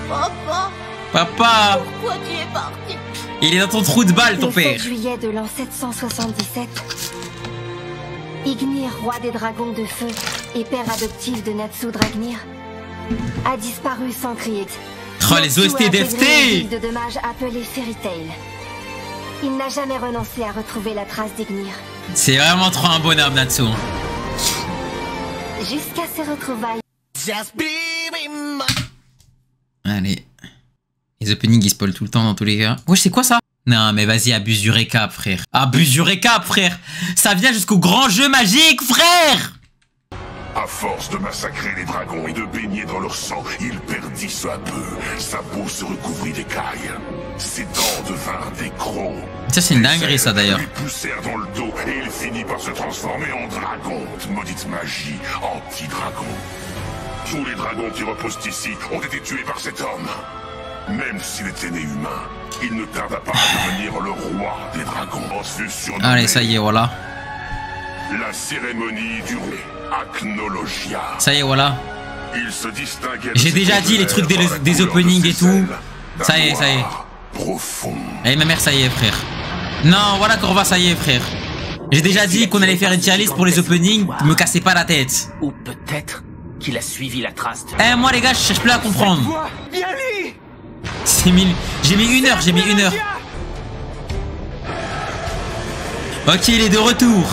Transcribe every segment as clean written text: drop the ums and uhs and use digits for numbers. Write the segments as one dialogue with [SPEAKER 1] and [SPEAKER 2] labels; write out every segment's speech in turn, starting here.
[SPEAKER 1] Papa.
[SPEAKER 2] Papa.
[SPEAKER 1] Pourquoi tu es parti?
[SPEAKER 2] Il est dans ton trou de balle, ton
[SPEAKER 3] Le
[SPEAKER 2] père.
[SPEAKER 3] 7 juillet de l'an 777, Ignir, roi des dragons de feu et père adoptif de Natsu Dragnir, a disparu sans crier.
[SPEAKER 2] Oh, les OST d'FT.
[SPEAKER 3] de dommages appelé Fairy Tail. Il n'a jamais renoncé à retrouver la trace d'Ignir.
[SPEAKER 2] C'est vraiment trop un bonhomme, Natsu.
[SPEAKER 3] Jusqu'à ses retrouvailles.
[SPEAKER 2] Allez. Les openings, ils spoilent tout le temps dans tous les cas. Wesh, c'est quoi ça? Non, mais vas-y, abuse du récap, frère. Abuse du récap, frère. Ça vient jusqu'au grand jeu magique, frère.
[SPEAKER 4] À force de massacrer les dragons et de baigner dans leur sang, il perdit peu à peu. Sa peau se recouvrit d'écailles. Ses dents devinrent des crocs.
[SPEAKER 2] Ça, c'est une dinguerie, ça, d'ailleurs.
[SPEAKER 4] Lui poussèrent dans le dos et il finit par se transformer en dragon. Maudite magie anti-dragon. Tous les dragons qui reposent ici ont été tués par cet homme. Même s'il était né humain, il ne tarda pas à devenir le roi des dragons. Fut surnommé
[SPEAKER 2] Allez, ça y est, voilà.
[SPEAKER 4] la cérémonie du roi Acnologia.
[SPEAKER 2] Ça y est, voilà.
[SPEAKER 4] Il se distinguait.
[SPEAKER 2] J'ai déjà dit les trucs des openings et tout. Ça y est, ça y est.
[SPEAKER 4] Profond.
[SPEAKER 2] Allez, ma mère, ça y est, frère. Non, voilà, Corva, ça y est, frère. J'ai déjà dit qu'on allait faire une tier list pour les openings. Me cassez pas la tête.
[SPEAKER 5] Ou peut-être qu'il a suivi la trace de...
[SPEAKER 2] Eh, moi, les gars, je cherche plus à comprendre. J'ai mis 1 heure, j'ai mis 1 heure. Ok, il est de retour.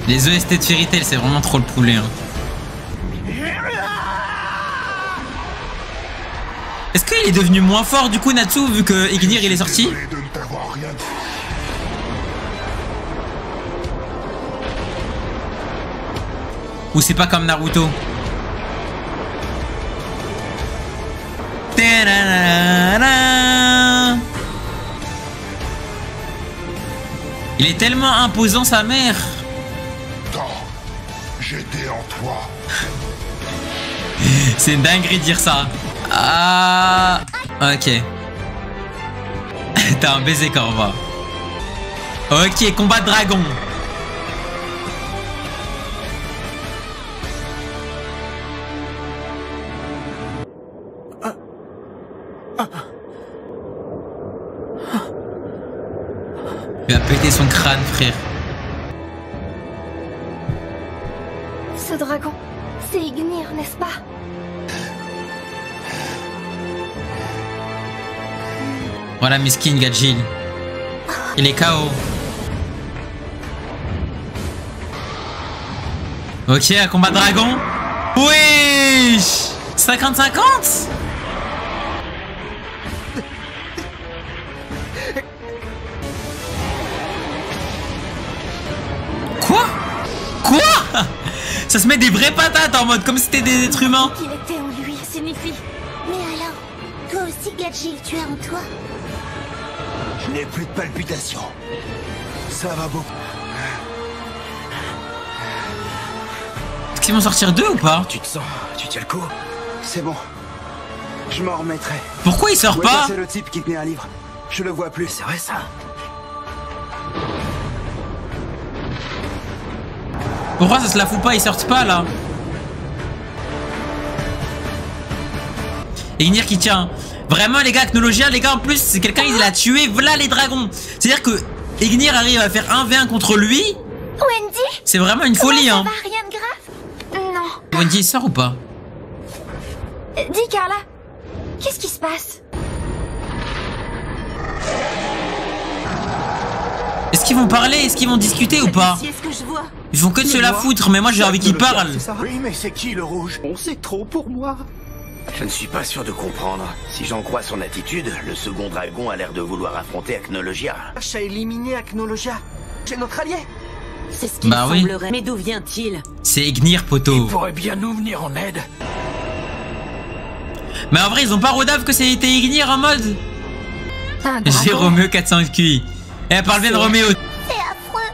[SPEAKER 2] Les OST de Fairy Tail, c'est vraiment trop le poulet. Hein. Est-ce qu'il est devenu moins fort du coup, Natsu, vu que Ignir il est sorti? Ou c'est pas comme Naruto? Il est tellement imposant, sa mère.
[SPEAKER 4] J'étais en toi.
[SPEAKER 2] C'est une dinguerie de dire ça. Ah, ok. T'as un baiser, Corva. Ok, combat de dragon. Il va péter son crâne, frère.
[SPEAKER 3] Ce dragon, c'est Ignir, n'est-ce pas?
[SPEAKER 2] Voilà, miskin Gadjil. Il est KO. Ok, un combat de dragon. Oui, 50-50. Quoi? Quoi? Ça se met des vraies patates en mode comme si c'était des êtres humains.
[SPEAKER 1] Qu'il était en lui signifie. Mais alors, toi aussi, Gadjil, tu as en toi?
[SPEAKER 6] Je n'ai plus de palpitations. Ça va beaucoup.
[SPEAKER 2] Est-ce qu'ils vont sortir deux ou pas?
[SPEAKER 6] Tu te sens? Tu tiens le coup? C'est bon. Je m'en remettrai.
[SPEAKER 2] Pourquoi il sort pas?
[SPEAKER 6] C'est le type qui tenait un livre. Je le vois plus, c'est vrai ça?
[SPEAKER 2] Pourquoi ça se la fout pas? Ils sortent pas là. Et Ignir qui tient. Vraiment les gars, Acnologia, les gars, en plus c'est quelqu'un, il a tué voilà les dragons. C'est-à-dire que Ignir arrive à faire 1v1 contre lui.
[SPEAKER 1] Wendy?
[SPEAKER 2] C'est vraiment une folie hein.
[SPEAKER 1] Ça va, rien de grave? Non.
[SPEAKER 2] Wendy il sort ou pas?
[SPEAKER 1] Dis Carla, qu'est-ce qui se passe?
[SPEAKER 2] Est-ce qu'ils vont parler? Est-ce qu'ils vont discuter ou pas?
[SPEAKER 1] C'est ce que je vois.
[SPEAKER 2] Ils font que de se la foutre, mais moi j'ai envie qu'ils parlent.
[SPEAKER 6] Oui, mais c'est qui le rouge? On sait trop pour moi.
[SPEAKER 5] Je ne suis pas sûr de comprendre. Si j'en crois son attitude, le second dragon a l'air de vouloir affronter Acnologia.
[SPEAKER 6] Cherche à éliminer Acnologia. C'est notre allié.
[SPEAKER 1] C'est ce qu'il
[SPEAKER 2] Bah oui.
[SPEAKER 1] semblerait. Mais d'où vient-il?
[SPEAKER 2] C'est Ignir, poteau.
[SPEAKER 6] Pourrait bien nous venir en aide.
[SPEAKER 2] Mais en vrai, ils ont pas rodave que c'était Ignir en mode. J'ai Roméo 400 QI. Elle parle bien de Roméo.
[SPEAKER 1] C'est affreux.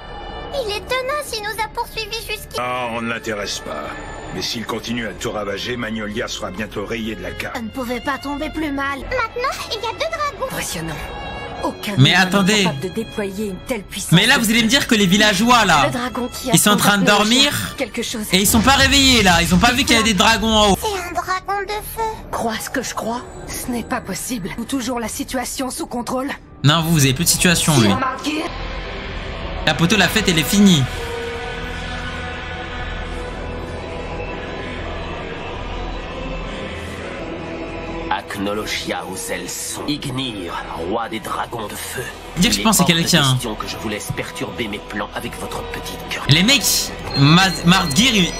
[SPEAKER 1] Il est tenace, il nous a poursuivis jusqu'ici.
[SPEAKER 7] Non, on ne l'intéresse pas. Mais s'il continue à tout ravager, Magnolia sera bientôt rayé de la carte.
[SPEAKER 1] Ça ne pouvait pas tomber plus mal. Maintenant, il y a 2 dragons.
[SPEAKER 3] Impressionnant. Aucun
[SPEAKER 2] Mais
[SPEAKER 3] humain
[SPEAKER 2] attendez.
[SPEAKER 3] n'est capable de déployer une telle puissance.
[SPEAKER 2] Mais là, vous allez me dire que les villageois, là,
[SPEAKER 3] Le dragon qui
[SPEAKER 2] ils sont en
[SPEAKER 3] affronte
[SPEAKER 2] train de
[SPEAKER 3] Technologia,
[SPEAKER 2] dormir
[SPEAKER 3] quelque chose.
[SPEAKER 2] et ils sont pas réveillés, là. Ils ont pas vu qu'il y avait des dragons en haut.
[SPEAKER 1] C'est un dragon de feu.
[SPEAKER 3] Crois ce que je crois. Ce n'est pas possible. Ou toujours la situation sous contrôle.
[SPEAKER 2] Non, vous avez plus de situation, lui. La poteau, la fête, elle est finie.
[SPEAKER 5] Acnologia ou Zelson. Ignir, roi des dragons de feu.
[SPEAKER 2] Dire que je pense à quelqu'un.
[SPEAKER 5] Il est hors de question que je vous laisse perturber mes plans avec votre petite queue.
[SPEAKER 2] Les mecs, Mardgeir,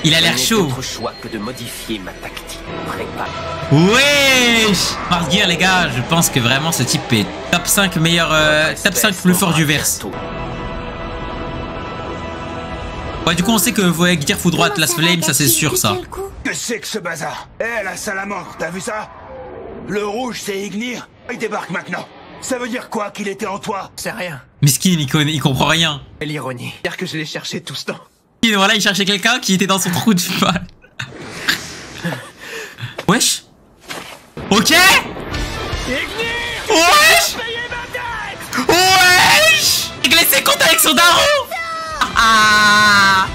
[SPEAKER 2] il a l'air chaud.
[SPEAKER 5] Je n'ai d'autre choix que de modifier ma tactique. Prépare.
[SPEAKER 2] Wesh, Mardgeir, les gars, je pense que vraiment ce type est top 5 meilleur, top 5 plus fort du verse. Ouais, du coup, on sait que Gear foudroie Atlas Flame, ça c'est sûr, ça.
[SPEAKER 6] Que c'est que ce bazar? Eh, la salamandre, t'as vu ça? Le rouge, c'est Ignir. Il débarque maintenant. Ça veut dire quoi qu'il était en toi?
[SPEAKER 8] C'est rien.
[SPEAKER 2] Miskin, il comprend rien.
[SPEAKER 8] Et l'ironie. Dire que je l'ai cherché tout ce temps.
[SPEAKER 2] Et voilà, il cherchait quelqu'un qui était dans son trou de balle. Wesh. Ok. Wesh. Wesh. Il laisse ses comptes avec son daron. Ah.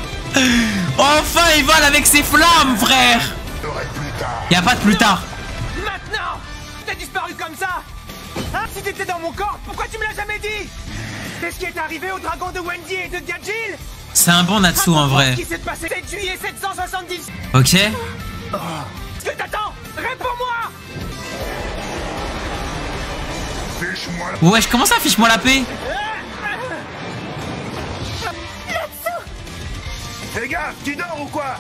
[SPEAKER 2] Enfin, il vole avec ses flammes, frère. Y'a pas de plus tard.
[SPEAKER 8] Maintenant. T'as disparu comme ça. Hein? Si t'étais dans mon corps, pourquoi tu me l'as jamais dit? C'est ce qui est arrivé aux dragons de Wendy et de Gadjil.
[SPEAKER 2] C'est un bon Natsu en vrai.
[SPEAKER 8] Ce qui s'est passé 7 juillet 770.
[SPEAKER 2] Ok.
[SPEAKER 8] Ce que t'attends? Réponds-moi.
[SPEAKER 2] Wesh, comment ça, fiche-moi la paix?
[SPEAKER 6] Fais gaffe, tu dors ou quoi?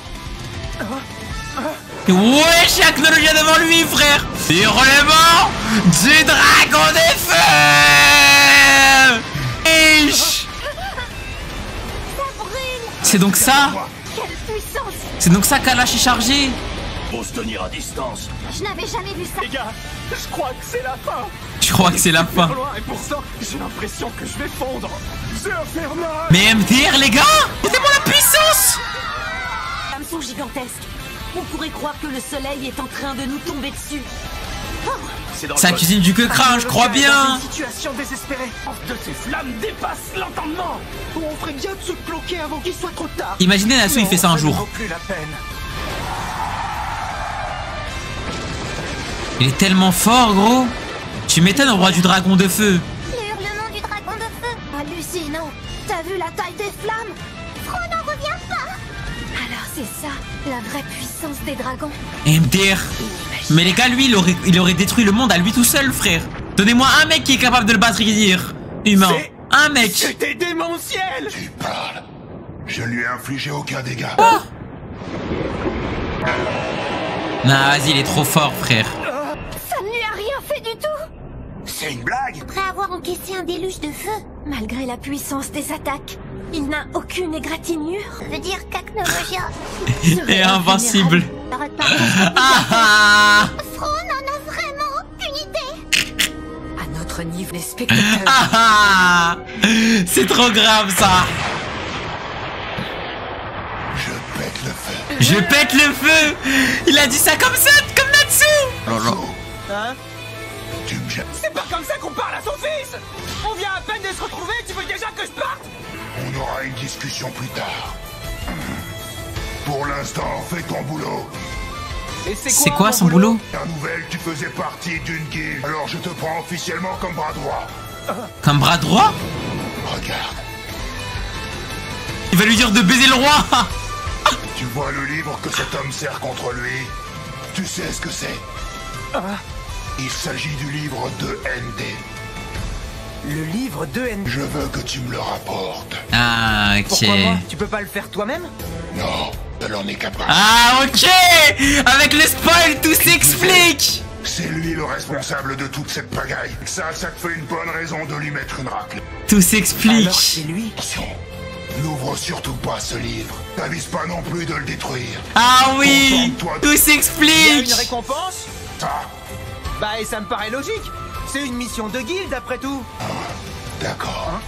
[SPEAKER 2] Wesh, y'a Technologia devant lui, frère. Hurlement du dragon des feux. Wesh. C'est donc ça? C'est donc ça Kalash est chargé?
[SPEAKER 5] Faut se tenir à distance.
[SPEAKER 1] Je n'avais jamais vu ça.
[SPEAKER 8] Les gars, je crois que c'est la fin.
[SPEAKER 2] Je crois que c'est la fin.
[SPEAKER 8] Loin, et pourtant, j'ai l'impression que je vais fondre. C'est infernal.
[SPEAKER 2] Mais MDR, les gars, c'est pour la puissance.
[SPEAKER 1] Les flammes sont gigantesques. On pourrait croire que le soleil est en train de nous tomber dessus.
[SPEAKER 2] Ça cuisine du que craint, je crois bien.
[SPEAKER 8] Une situation désespérée. De ces flammes dépasse l'entendement. On ferait bien de se bloquer avant qu'il soit trop tard.
[SPEAKER 2] Imaginez Natsu, il fait ça un jour.
[SPEAKER 8] Ça ne vaut plus la peine.
[SPEAKER 2] Il est tellement fort, gros. Tu m'étonnes, au roi du dragon de feu.
[SPEAKER 1] Les hurlements du dragon de feu. Hallucinant. T'as vu la taille des flammes? On n'en revient pas.
[SPEAKER 3] Alors c'est ça, la vraie puissance des dragons.
[SPEAKER 2] MDR. Mais les gars, lui, il aurait détruit le monde à lui tout seul, frère. Donnez-moi un mec qui est capable de le battre, dire humain. Un mec.
[SPEAKER 8] C'était démentiel.
[SPEAKER 4] Tu parles. Je lui ai infligé aucun dégât.
[SPEAKER 2] Oh. Non, vas-y, il est trop fort, frère.
[SPEAKER 3] Ça ne lui a rien fait du tout.
[SPEAKER 6] C'est une blague?
[SPEAKER 1] Après avoir encaissé un déluge de feu.
[SPEAKER 3] Malgré la puissance des attaques, il n'a aucune égratignure.
[SPEAKER 1] Ça veut dire qu'Acnologia
[SPEAKER 2] est invincible.
[SPEAKER 1] Arrête pas.
[SPEAKER 2] Ah.
[SPEAKER 1] Fron en a vraiment aucune idée.
[SPEAKER 3] À notre niveau, les spectateurs.
[SPEAKER 2] Ah. C'est trop grave, ça.
[SPEAKER 4] Je pète le feu.
[SPEAKER 2] Je pète le feu. Il a dit ça comme ça, comme Natsu.
[SPEAKER 8] Hein?
[SPEAKER 4] Tu me jettes.
[SPEAKER 8] C'est pas comme ça qu'on parle à son fils. On vient à peine de se retrouver, tu veux déjà que je parte?
[SPEAKER 4] On aura une discussion plus tard. Pour l'instant, fais ton boulot.
[SPEAKER 8] Et
[SPEAKER 2] C'est quoi son boulot?
[SPEAKER 4] La nouvelle, tu faisais partie d'une guilde. Alors je te prends officiellement comme bras droit.
[SPEAKER 2] Comme bras droit?
[SPEAKER 4] Regarde.
[SPEAKER 2] Il va lui dire de baiser le roi.
[SPEAKER 4] Tu vois le livre que cet homme sert contre lui? Tu sais ce que c'est? Il s'agit du livre de ND.
[SPEAKER 8] Le livre de N.
[SPEAKER 4] Je veux que tu me le rapportes.
[SPEAKER 2] Ah, ok.
[SPEAKER 8] Pourquoi moi? Tu peux pas le faire toi-même?
[SPEAKER 4] Non, elle en est capable.
[SPEAKER 2] Ah, ok. Avec le spoil, tout s'explique.
[SPEAKER 4] C'est lui le responsable de toute cette pagaille. Ça te fait une bonne raison de lui mettre une raclée.
[SPEAKER 2] Tout s'explique.
[SPEAKER 8] Alors c'est lui.
[SPEAKER 4] Attention, n'ouvre surtout pas ce livre. T'avises pas non plus de le détruire.
[SPEAKER 2] Ah oui.
[SPEAKER 4] Concentre-toi
[SPEAKER 2] Tout
[SPEAKER 8] Il y a
[SPEAKER 2] s'explique.
[SPEAKER 8] une récompense?
[SPEAKER 4] ça.
[SPEAKER 8] Bah et ça me paraît logique. C'est une mission de guilde après tout.
[SPEAKER 4] D'accord.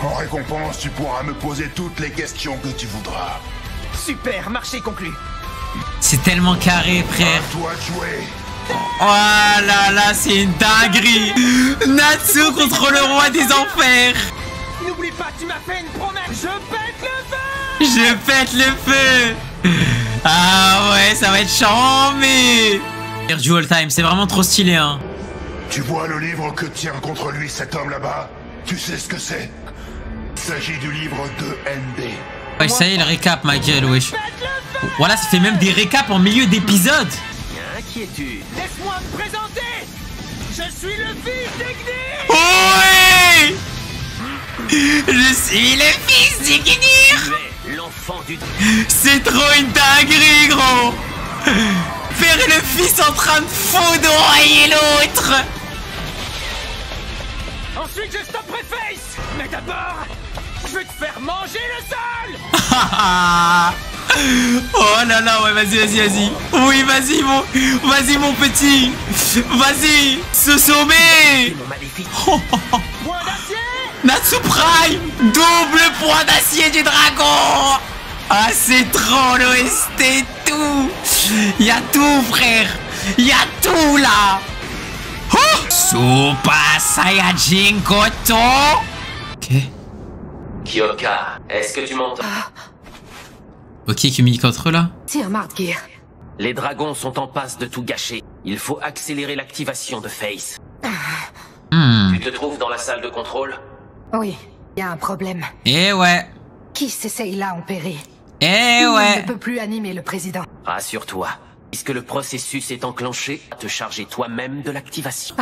[SPEAKER 4] En récompense, tu pourras me poser toutes les questions que tu voudras.
[SPEAKER 8] Super, marché conclu.
[SPEAKER 2] C'est tellement carré, frère.
[SPEAKER 4] À toi de jouer.
[SPEAKER 2] Oh là là, c'est une dinguerie. Natsu contre le roi des enfers.
[SPEAKER 8] N'oublie pas, tu m'as fait une promesse. Je pète le feu.
[SPEAKER 2] Je pète le feu. Ah ouais, ça va être chambé. Du all time, c'est vraiment trop stylé, hein.
[SPEAKER 4] Tu vois le livre que tient contre lui cet homme là-bas? Tu sais ce que c'est? Il s'agit du livre de ND.
[SPEAKER 2] Ouais, ça y est, le récap, ma gueule, wesh. Voilà, ça fait même des récaps en milieu d'épisode.
[SPEAKER 5] Inquiétude.
[SPEAKER 8] Laisse-moi me présenter. Je suis le fils d'Ignir.
[SPEAKER 2] Oui. Je suis le fils d'Ignir.
[SPEAKER 5] Tu es l'enfant du...
[SPEAKER 2] C'est trop une dinguerie, gros. Père et le fils en train de foudroyer l'autre.
[SPEAKER 8] Ensuite, je stopperai Face. Mais d'abord, je vais te faire manger le sol.
[SPEAKER 2] Oh là là, ouais, vas-y. Oui, vas-y mon petit. Vas-y, ce sommet.
[SPEAKER 8] Point d'acier.
[SPEAKER 2] Natsu Prime, double point d'acier du dragon. Ah, c'est trop l'OST et tout. Y'a tout, frère. Y'a tout là. Oh, Super Saiyajin Goto. Ok.
[SPEAKER 5] Kyoka, est-ce que tu m'entends?
[SPEAKER 2] Ok, Kumiko contre là.
[SPEAKER 3] Sir Mardgear.
[SPEAKER 5] Les dragons sont en passe de tout gâcher. Il faut accélérer l'activation de Face. Tu te trouves dans la salle de contrôle?
[SPEAKER 3] Oui, il y a un problème.
[SPEAKER 2] Eh ouais.
[SPEAKER 3] Qui s'essaye là en péri?
[SPEAKER 2] Eh
[SPEAKER 3] Il
[SPEAKER 2] ouais.
[SPEAKER 3] ne peut plus animer le président.
[SPEAKER 5] Rassure-toi, puisque le processus est enclenché, te charger toi-même de l'activation.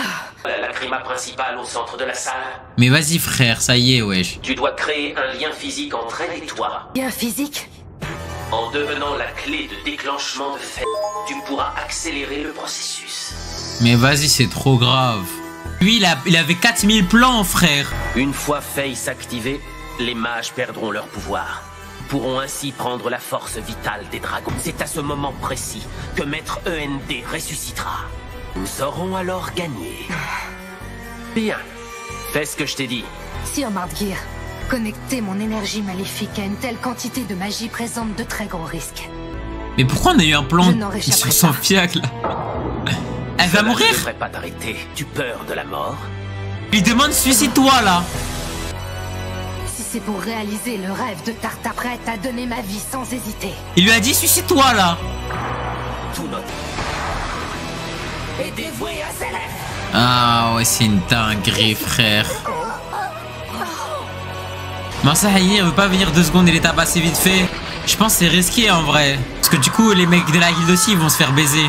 [SPEAKER 5] La lacryma principale au centre de la salle.
[SPEAKER 2] Mais vas-y frère, ça y est, wesh.
[SPEAKER 5] Tu dois créer un lien physique entre elle et toi.
[SPEAKER 3] Bien physique?
[SPEAKER 5] En devenant la clé de déclenchement de fait, tu pourras accélérer le processus.
[SPEAKER 2] Mais vas-y, c'est trop grave. Lui, il avait 4000 plans, frère.
[SPEAKER 5] Une fois Face activée, les mages perdront leur pouvoir. Ils pourront ainsi prendre la force vitale des dragons. C'est à ce moment précis que Maître END ressuscitera. Nous aurons alors gagné. Bien. Fais ce que je t'ai dit.
[SPEAKER 3] Sir Mardgear, connecter mon énergie maléfique à une telle quantité de magie présente de très gros risques.
[SPEAKER 2] Mais pourquoi on a eu un plan
[SPEAKER 3] Je n'en réchapperai
[SPEAKER 2] sur son
[SPEAKER 3] pas.
[SPEAKER 2] fiac là? Elle va mourir?
[SPEAKER 5] Je ne devrais pas t'arrêter. Tu peur de la mort?
[SPEAKER 2] Il demande suicide-toi là.
[SPEAKER 3] Si c'est pour réaliser le rêve de Tarta, prête à donner ma vie sans hésiter.
[SPEAKER 2] Il lui a dit suicide-toi là.
[SPEAKER 5] Tout notre... est dévoué à ses lèvres.
[SPEAKER 2] Ah ouais, c'est une dinguerie, frère. Masahaye, on veut pas venir 2 secondes et les tabasser vite fait. Je pense que c'est risqué en vrai. Parce que du coup, les mecs de la guilde aussi, ils vont se faire baiser.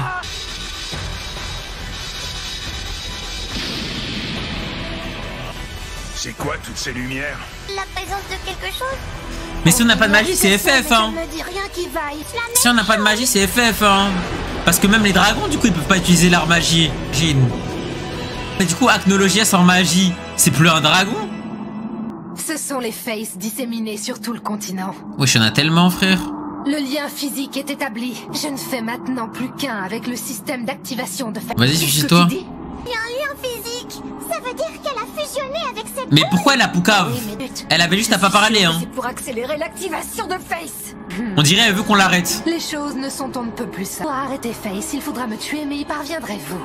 [SPEAKER 7] C'est quoi toutes ces lumières?
[SPEAKER 1] La présence de quelque chose?
[SPEAKER 2] Mais si on n'a pas de magie, c'est FF, hein.
[SPEAKER 1] Ne me dis rien qui vaille.
[SPEAKER 2] Si on n'a pas de magie, c'est FF, hein. Parce que même les dragons, du coup, ils peuvent pas utiliser leur magie. J'imagine. Mais du coup, Acnologia sans magie, c'est plus un dragon?
[SPEAKER 3] Ce sont les Faces disséminés sur tout le continent.
[SPEAKER 2] Wesh, y'en a tellement, frère.
[SPEAKER 3] Le lien physique est établi. Je ne fais maintenant plus qu'un avec le système d'activation de Faces.
[SPEAKER 2] Vas-y, suicide-toi.
[SPEAKER 1] Il y a un lien physique. Ça veut dire qu'elle a fusionné avec ses...
[SPEAKER 2] Mais pourquoi elle a Poucave? Elle avait juste à pas parler, hein.
[SPEAKER 3] C'est pour accélérer l'activation de Face.
[SPEAKER 2] On dirait elle veut qu'on l'arrête.
[SPEAKER 3] Les choses ne sont on ne peut plus ça. Pour arrêter Face, il faudra me tuer, mais y parviendrez-vous?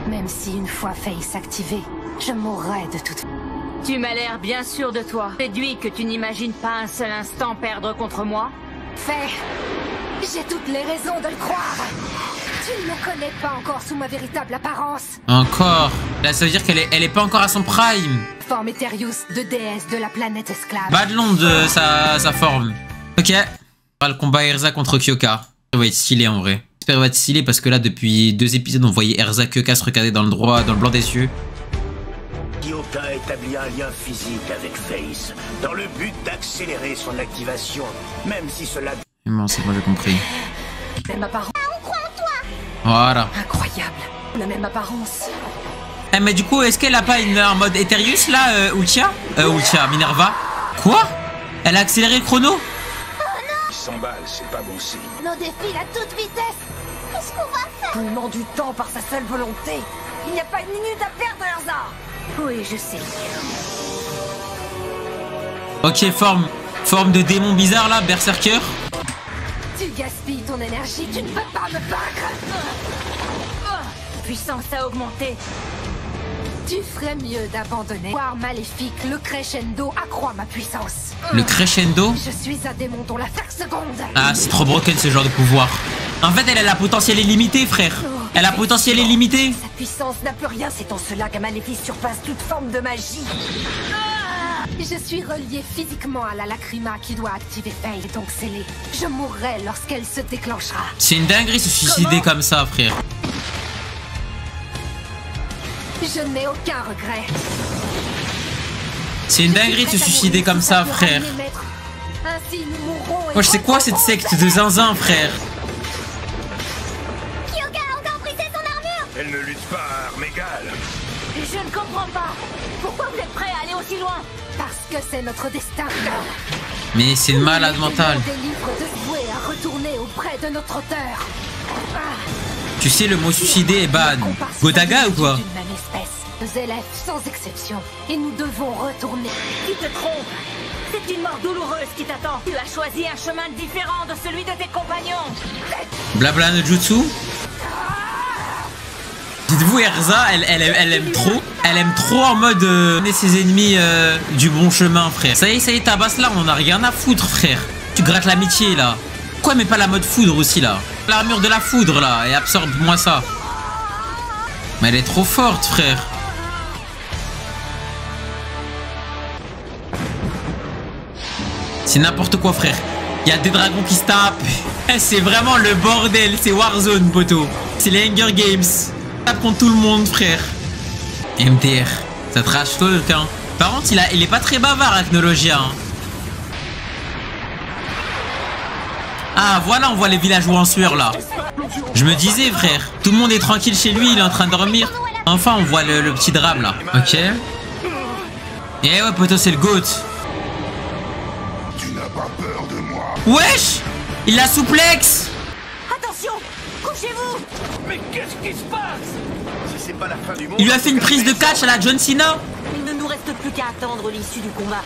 [SPEAKER 3] Même si une fois Face activée, je mourrai de toute façon.
[SPEAKER 9] Tu m'as l'air bien sûr de toi. Réduit que tu n'imagines pas un seul instant perdre contre moi.
[SPEAKER 3] Fait. J'ai toutes les raisons de le croire. Tu ne me connais pas encore sous ma véritable apparence.
[SPEAKER 2] Encore. Là, ça veut dire qu'elle est pas encore à son prime.
[SPEAKER 3] Forme Eterius de déesse de la planète esclave.
[SPEAKER 2] Badlon de sa forme. Ok. Le combat Erza contre Kyoka. Ça va être stylé en vrai. J'espère qu'il va être stylé parce que là, depuis 2 épisodes, on voyait Erza Kyoka se regarder dans le blanc des yeux.
[SPEAKER 5] Kyoka établit un lien physique avec Face, dans le but d'accélérer son activation, même si cela...
[SPEAKER 2] Bon, c'est bon, j'ai compris.
[SPEAKER 3] Même apparence.
[SPEAKER 1] On croit en toi.
[SPEAKER 2] Voilà.
[SPEAKER 3] Incroyable. La même apparence.
[SPEAKER 2] Eh, mais du coup, est-ce qu'elle a pas un mode Eterius là, Ultia Minerva. Quoi? Elle a accéléré le chrono?
[SPEAKER 7] 100 balles, c'est pas bon signe.
[SPEAKER 1] Nos défilent à toute vitesse. Qu'est-ce qu'on va faire?
[SPEAKER 3] Roulement du temps par sa seule volonté. Il n'y a pas une minute à perdre, Erza.
[SPEAKER 9] Oui, je sais.
[SPEAKER 2] Ok, forme de démon bizarre là, berserker.
[SPEAKER 3] Tu gaspilles ton énergie, tu ne peux pas me vaincre.
[SPEAKER 9] puissance a augmenté.
[SPEAKER 3] Tu ferais mieux d'abandonner. Pouvoir maléfique, le crescendo accroît ma puissance.
[SPEAKER 2] Le crescendo?
[SPEAKER 3] Je suis un démon dont la seconde.
[SPEAKER 2] Ah, c'est trop broken ce genre de pouvoir. En fait, elle a la potentiel illimité, frère. Elle a potentiel illimité.
[SPEAKER 3] Sa puissance n'a plus rien, c'est en cela qu'un maléfice surpasse toute forme de magie. Je suis relié physiquement à la lacrima qui doit activer Faye, donc scellée. Je mourrai lorsqu'elle se déclenchera.
[SPEAKER 2] C'est une dinguerie se suicider comme ça, frère.
[SPEAKER 3] Je n'ai aucun regret.
[SPEAKER 2] C'est une dinguerie de se suicider comme ça, frère.
[SPEAKER 3] Ainsi, nous mourrons.
[SPEAKER 2] Moi, je sais quoi cette secte de zinzin, frère?
[SPEAKER 1] Kyoga a encore brisé son armure.
[SPEAKER 7] Elle ne lutte pas à armes égales.
[SPEAKER 9] Je ne comprends pas. Pourquoi vous êtes prêts à aller aussi loin?
[SPEAKER 3] Parce que c'est notre destin.
[SPEAKER 2] Mais c'est une malade mentale.
[SPEAKER 3] Des livres de vouer à retourner auprès de notre auteur.
[SPEAKER 2] Tu sais, le mot suicider est ban. Godaga ou quoi?
[SPEAKER 3] D'une même espèce. Deux élèves sans exception. Et nous devons retourner.
[SPEAKER 9] Tu te trompes. C'est une mort douloureuse qui t'attend. Tu as choisi un chemin différent de celui de tes compagnons.
[SPEAKER 2] Blabla no jutsu. Dites-vous, Erza, elle aime trop. Elle aime trop en mode donner ses ennemis du bon chemin, frère. Ça y est, tabasse là, on en a rien à foutre, frère. Tu grattes l'amitié là. Pourquoi mais pas la mode foudre aussi là? L'armure de la foudre là, et absorbe-moi ça. Mais elle est trop forte, frère. C'est n'importe quoi, frère. Il y a des dragons qui se tapent. C'est vraiment le bordel. C'est Warzone, poteau. C'est les Hunger Games. Tape contre tout le monde, frère. MTR. Ça trash talk, hein. Par contre, il est pas très bavard, Acnologia. Hein. Ah, voilà, on voit les villageois en sueur, là. Je me disais, frère. Tout le monde est tranquille chez lui, il est en train de dormir. Enfin, on voit le petit drame, là. Ok. Et ouais, poteau, c'est le GOAT. Wesh! Il la souplexe!
[SPEAKER 9] Attention! Couchez-vous!
[SPEAKER 8] Mais qu'est-ce qui se passe? Si c'est pas la fin du monde,
[SPEAKER 2] Il lui a fait une prise de catch à la John Cena?
[SPEAKER 9] Il ne nous reste plus qu'à attendre l'issue du combat.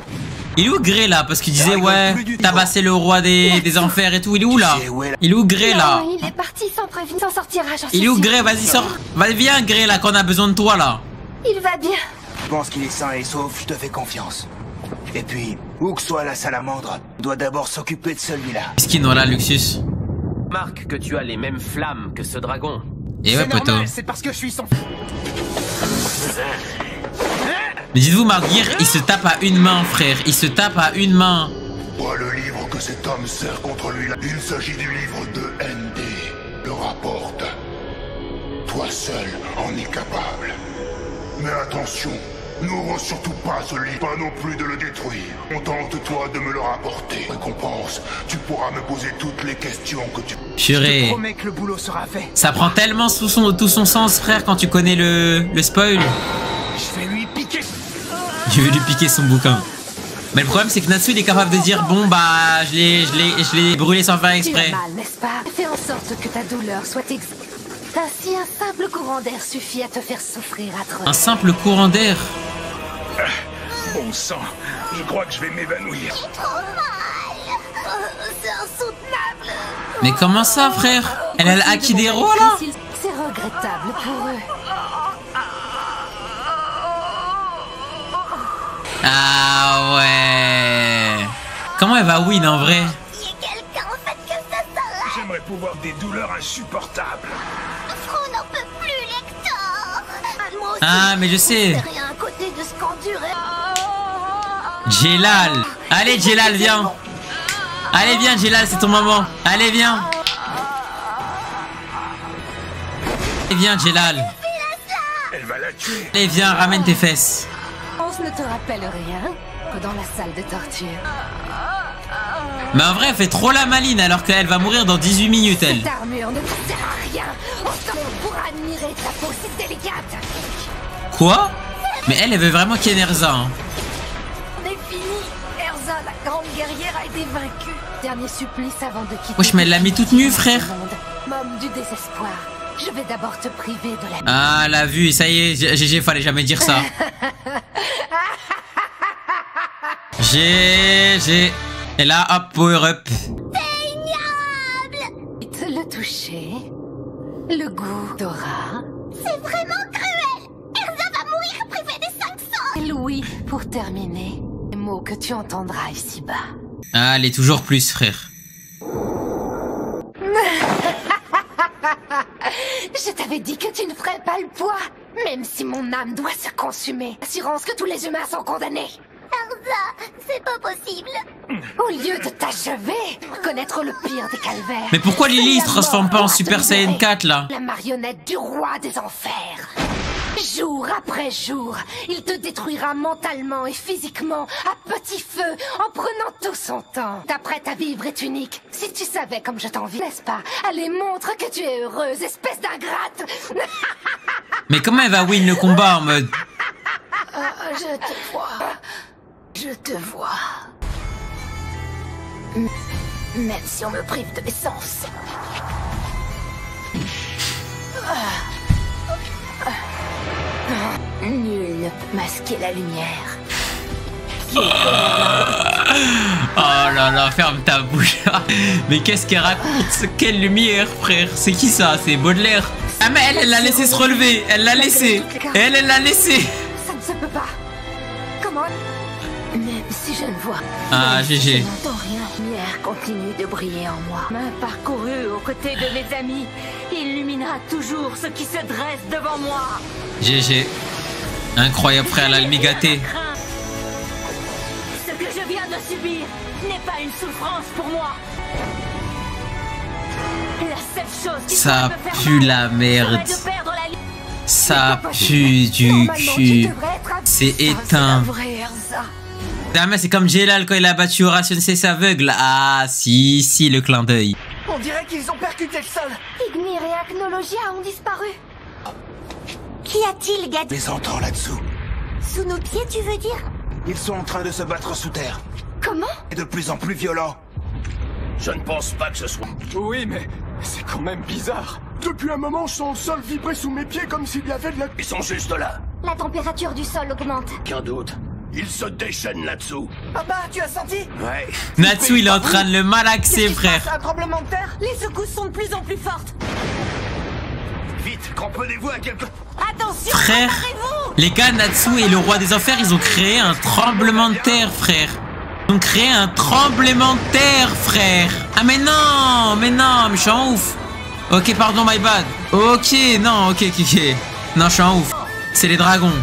[SPEAKER 2] Il est où Grey là? Parce qu'il disait ouais, tabasser le roi des enfers et tout. Il est où là? Il est où Grey là?
[SPEAKER 1] Non, il est parti sans prévenir, s'en sortira, j'en suis
[SPEAKER 2] Il est où
[SPEAKER 1] sûre.
[SPEAKER 2] Grey? Vas-y, sors. Vas-y, viens Grey là, qu'on a besoin de toi là.
[SPEAKER 1] Il va bien.
[SPEAKER 6] Je pense qu'il est sain et sauf, je te fais confiance. Et puis, où que soit la salamandre, doit d'abord s'occuper de celui-là.
[SPEAKER 2] Skin, voilà, Luxus.
[SPEAKER 5] Marque que tu as les mêmes flammes que ce dragon.
[SPEAKER 2] Et ouais, poteau.
[SPEAKER 8] c'est parce que je suis sans...
[SPEAKER 2] Mais dites-vous, Marguerite, il se tape à une main, frère. Il se tape à une main.
[SPEAKER 4] Vois le livre que cet homme sert contre lui. Il s'agit du livre de ND. Le rapporte. Toi seul en es capable. Mais attention, n'ouvre surtout pas ce livre, pas non plus de le détruire. Contente-toi de me le rapporter. Récompense, tu pourras me poser toutes les questions que tu...
[SPEAKER 2] Purée.
[SPEAKER 8] Je promets que le boulot sera fait.
[SPEAKER 2] Ça prend tellement tout son sens, frère, quand tu connais le spoil.
[SPEAKER 8] Je vais lui piquer.
[SPEAKER 2] Je vais lui piquer son bouquin. Mais le problème, c'est que Natsu il est capable de dire bon, bah, je l'ai brûlé sans faire exprès.
[SPEAKER 3] Tu as mal, n'est-ce pas? Fais en sorte que ta douleur soit Ainsi, un simple courant d'air suffit à te faire souffrir atroce.
[SPEAKER 2] Un simple courant d'air.
[SPEAKER 7] Bon sang, je crois que je vais m'évanouir.
[SPEAKER 1] Trop mal. C'est insoutenable.
[SPEAKER 2] Mais comment ça, frère? Elle a le haki des héros, là?
[SPEAKER 3] C'est regrettable pour eux.
[SPEAKER 2] Ah ouais. Comment elle va win en vrai?
[SPEAKER 1] Il y a quelqu'un, faites que ça s'arrête.
[SPEAKER 7] J'aimerais pouvoir des douleurs insupportables.
[SPEAKER 1] Fro n'en peut plus, Lector. Moi aussi.
[SPEAKER 2] Ah, mais je sais.
[SPEAKER 1] C'est rien à côté de ce qu'endurait.
[SPEAKER 2] Jelal. Allez, Jelal, viens. Allez, viens, Jelal, c'est ton moment. Allez, viens. Allez, viens, Jelal.
[SPEAKER 7] Elle va la tuer.
[SPEAKER 2] Allez, viens, ramène tes fesses.
[SPEAKER 3] On ne te rappelle rien que dans la salle de torture.
[SPEAKER 2] Mais en vrai, elle fait trop la maline alors qu'elle va mourir dans 18 minutes, elle.
[SPEAKER 3] Cette armure ne te sert à rien. Autant pour admirer ta peau si délicate.
[SPEAKER 2] Quoi? Mais elle veut vraiment qu'il y ait Erza. Hein.
[SPEAKER 3] On est fini. Erza, la grande guerrière, a été vaincue. Dernier supplice avant de quitter.
[SPEAKER 2] Wesh, mais elle l'a mis toute nue, frère.
[SPEAKER 3] Môme du désespoir. Je vais d'abord te priver de la...
[SPEAKER 2] Ah, la vue, ça y est, GG, fallait jamais dire ça. GG. Et là, hop, power up.
[SPEAKER 3] Le toucher, le goût d'aura,
[SPEAKER 1] C'est vraiment cruel. Erza va mourir privée des 5 sens.
[SPEAKER 3] Et Louis, pour terminer, les mots que tu entendras ici-bas.
[SPEAKER 2] Allez, toujours plus, frère.
[SPEAKER 3] Je t'avais dit que tu ne ferais pas le poids, même si mon âme doit se consumer. Assurance que tous les humains sont condamnés.
[SPEAKER 1] Erza, c'est pas possible.
[SPEAKER 3] Au lieu de t'achever, connaître le pire des calvaires.
[SPEAKER 2] Mais pourquoi Lily se transforme pas en Super Saiyan 4 là?
[SPEAKER 3] La marionnette du roi des enfers. Jour après jour, il te détruira mentalement et physiquement à petit feu en prenant tout son temps. Ta prête à vivre est unique. Si tu savais comme je t'envie, n'est-ce pas? Allez, montre que tu es heureuse, espèce d'ingrate.
[SPEAKER 2] Mais comment elle va win le combat en mode...
[SPEAKER 3] Je te vois. Je te vois. Même si on me prive de mes sens. Nul ne peut masquer la lumière.
[SPEAKER 2] Oh là là, ferme ta bouche. Mais qu'est-ce qu'elle raconte? Quelle lumière, frère? C'est qui ça? C'est Baudelaire? Ah mais elle l'a laissé se relever. Elle l'a laissé. Elle l'a laissé.
[SPEAKER 3] Ça ne se peut pas. Comment? Même si je ne vois.
[SPEAKER 2] Ah, GG.
[SPEAKER 3] Je n'entends rien. La lumière continue de briller en moi.
[SPEAKER 9] Main parcourue aux côtés de mes amis, illuminera toujours ce qui se dresse devant moi.
[SPEAKER 2] GG. Incroyable, frère, elle a le migaté.
[SPEAKER 9] Ce que je viens de subir n'est pas une souffrance pour moi. La seule chose qui
[SPEAKER 2] Ça
[SPEAKER 9] pourrait me faire
[SPEAKER 2] pue
[SPEAKER 9] mal
[SPEAKER 2] la merde.
[SPEAKER 9] serait de perdre la vie.
[SPEAKER 2] Ça pue du cul. C'est éteint. Ah mais c'est comme Jelal quand il a battu Horatio Sensei aveugle. Ah si, le clin d'œil.
[SPEAKER 8] On dirait qu'ils ont percuté le sol.
[SPEAKER 1] Ignir et Acnologia ont disparu. Qu'y a-t-il, Gad?
[SPEAKER 6] Les entends là-dessous.
[SPEAKER 1] Sous nos pieds, tu veux dire?
[SPEAKER 6] Ils sont en train de se battre sous terre.
[SPEAKER 1] Comment?
[SPEAKER 6] Et de plus en plus violents.
[SPEAKER 5] Je ne pense pas que ce soit...
[SPEAKER 8] Oui, mais c'est quand même bizarre. Depuis un moment, je sens le sol vibrer sous mes pieds comme s'il y avait de la...
[SPEAKER 5] Ils sont juste là.
[SPEAKER 1] La température du sol augmente.
[SPEAKER 5] Aucun doute. Ils se déchaînent là-dessous.
[SPEAKER 8] Papa, tu as senti?
[SPEAKER 5] Ouais.
[SPEAKER 2] Natsu, il est en train de le malaxer, frère.
[SPEAKER 8] Un tremblement de terre?
[SPEAKER 9] Les secousses sont de plus en plus fortes.
[SPEAKER 5] Vite, cramponnez-vous à quelque...
[SPEAKER 9] Attention,
[SPEAKER 2] Frère,
[SPEAKER 9] préparez-vous.
[SPEAKER 2] les gars, Natsu et le roi des enfers, ils ont créé un tremblement de terre, frère. Ils ont créé un tremblement de terre, frère. Ah mais non, mais je suis en ouf. Ok, pardon, my bad. Ok, non, ok. Non, je suis en ouf. C'est les dragons.